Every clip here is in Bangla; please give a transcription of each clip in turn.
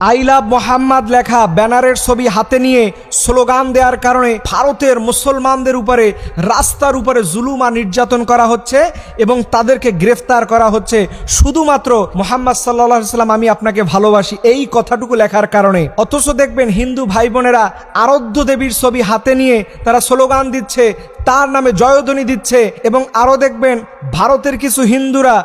আই লাভ মোহাম্মদ লেখা ব্যানারের ছবি হাতে নিয়ে স্লোগান দেওয়ার কারণে ভারতের মুসলমানদের উপরে রাস্তার উপরে জুলুম আর নির্যাতন করা হচ্ছে এবং তাদেরকে গ্রেফতার করা হচ্ছে শুধুমাত্র মোহাম্মদ সাল্লাল্লাহু আলাইহি সাল্লাম আমি আপনাকে ভালোবাসি এই কথাটুকু লেখার কারণে। অথচ দেখবেন হিন্দু ভাই বোনেরা আরাধ্য দেবীর ছবি হাতে নিয়ে তারা স্লোগান দিচ্ছে, তার নামে জয়ধ্বনি দিচ্ছে এবং আরও দেখবেন ভারতের কিছু হিন্দুরা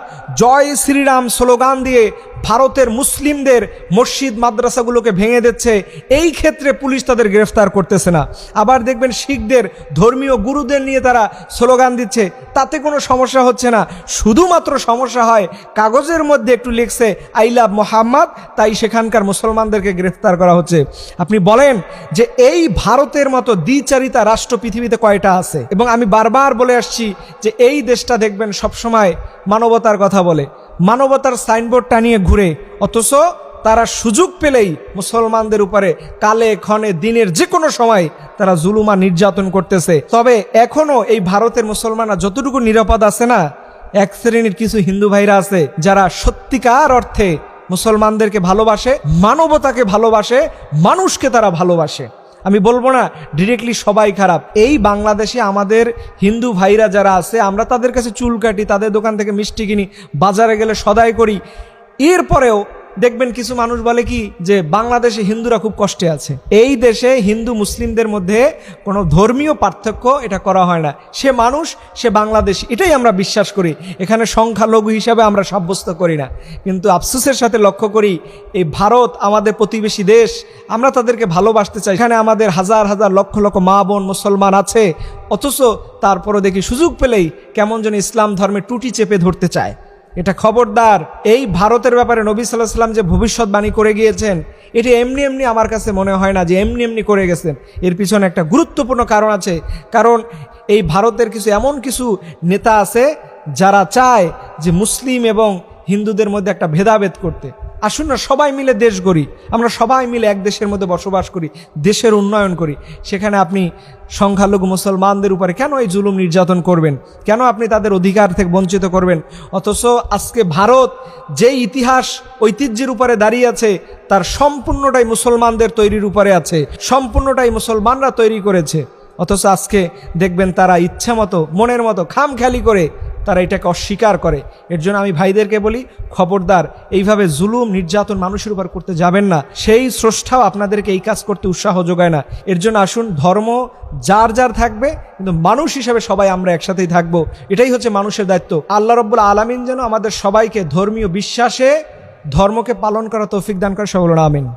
জয় শ্রীরাম স্লোগান দিয়ে ভারতের মুসলিমদের মসজিদ মাদ্রাসাগুলোকে ভেঙে দিচ্ছে। এই ক্ষেত্রে পুলিশ তাদের গ্রেফতার করতেছে না। আবার দেখবেন শিখদের ধর্মীয় গুরুদের নিয়ে তারা স্লোগান দিচ্ছে, তাতে কোনো সমস্যা হচ্ছে না। শুধুমাত্র সমস্যা হয় কাগজের মধ্যে একটু লিখছে আই লাভ মোহাম্মদ, তাই সেখানকার মুসলমানদেরকে গ্রেফতার করা হচ্ছে। আপনি বলেন যে এই ভারতের মতো দ্বিচারিতা রাষ্ট্র পৃথিবীতে কয়টা আছে? এবং আমি বারবার বলে আসছি যে এই দেশটা দেখবেন সবসময় মানবতার কথা বলে, মানবতার সাইনবোর্ড টানিয়ে ঘুরে, অথচ তারা সুযোগ পেলেই মুসলমানদের উপরে কালে ক্ষণে দিনের যে কোনো সময় তারা জুলুম আর নির্যাতন করতেছে। তবে এখনো এই ভারতের মুসলমানরা যতটুকু নিরাপদ আছে না, এক শ্রেণীর কিছু হিন্দু ভাইরা আছে যারা সত্যিকার অর্থে মুসলমানদেরকে ভালোবাসে, মানবতাকে ভালোবাসে, মানুষকে তারা ভালোবাসে। আমি বলবো না ডিরেক্টলি সবাই খারাপ। এই বাংলাদেশে আমাদের হিন্দু ভাইরা যারা আছে, আমরা তাদের কাছে চুল কাটি, তাদের দোকান থেকে মিষ্টি কিনি, বাজারে গেলে সদাই করি। এরপরেও দেখবেন কিছু মানুষ বলে কি যে বাংলাদেশে হিন্দুরা খুব কষ্টে আছে। এই দেশে হিন্দু মুসলিমদের মধ্যে কোনো ধর্মীয় পার্থক্য এটা করা হয় না। সে মানুষ, সে বাংলাদেশী, এটাই আমরা বিশ্বাস করি। এখানে সংখ্যালঘু হিসাবে আমরা সাব্যস্ত করি না। কিন্তু আফসোসের সাথে লক্ষ্য করি এই ভারত আমাদের প্রতিবেশী দেশ, আমরা তাদেরকে ভালোবাসতে চাই। এখানে আমাদের হাজার হাজার লক্ষ লক্ষ মা বোন মুসলমান আছে, অথচ তারপরও দেখি সুযোগ পেলেই কেমন যেন ইসলাম ধর্মে টুটি চেপে ধরতে চায়। এটা খবরদার। এই ভারতের ব্যাপারে নবী সাল্লাল্লাহু আলাইহি ওয়াসাল্লাম যে ভবিষ্যৎবাণী করে গিয়েছেন, এটি এমনি এমনি আমার কাছে মনে হয় না যে এমনি এমনি করে গেছেন। এর পিছনে একটা গুরুত্বপূর্ণ কারণ আছে। কারণ এই ভারতের এমন কিছু নেতা আছে যারা চায় যে মুসলিম এবং হিন্দুদের মধ্যে একটা ভেদাভেদ করতে। আসুন না সবাই মিলে দেশ গড়ি, আমরা সবাই মিলে এক দেশের মধ্যে বসবাস করি, দেশের উন্নয়ন করি। সেখানে আপনি সংখ্যালঘু মুসলমানদের উপরে কেন এই জুলুম নির্যাতন করবেন? কেন আপনি তাদের অধিকার থেকে বঞ্চিত করবেন? অথচ আজকে ভারত যে ইতিহাস ঐতিহ্যের উপরে দাঁড়িয়ে আছে, তার সম্পূর্ণটাই মুসলমানদের তৈরির উপরে আছে, সম্পূর্ণটাই মুসলমানরা তৈরি করেছে। অথচ আজকে দেখবেন তারা ইচ্ছা মতো মনের মতো খামখেয়ালি করে তারা এটাকে অস্বীকার করে। এর জন্য আমি ভাইদেরকে বলি, খবরদার এইভাবে জুলুম নির্যাতন মানুষের উপর করতে যাবেন না। সেই স্রষ্টাও আপনাদেরকে এই কাজ করতে উৎসাহ যোগায় না। এর জন্য আসুন, ধর্ম যার যার থাকবে, কিন্তু মানুষ হিসেবে সবাই আমরা একসাথেই থাকবো। এটাই হচ্ছে মানুষের দায়িত্ব। আল্লাহ রাব্বুল আলামিন যেন আমাদের সবাইকে ধর্মীয় বিশ্বাসে ধর্মকে পালন করা তৌফিক দান করে। সকল আমিন।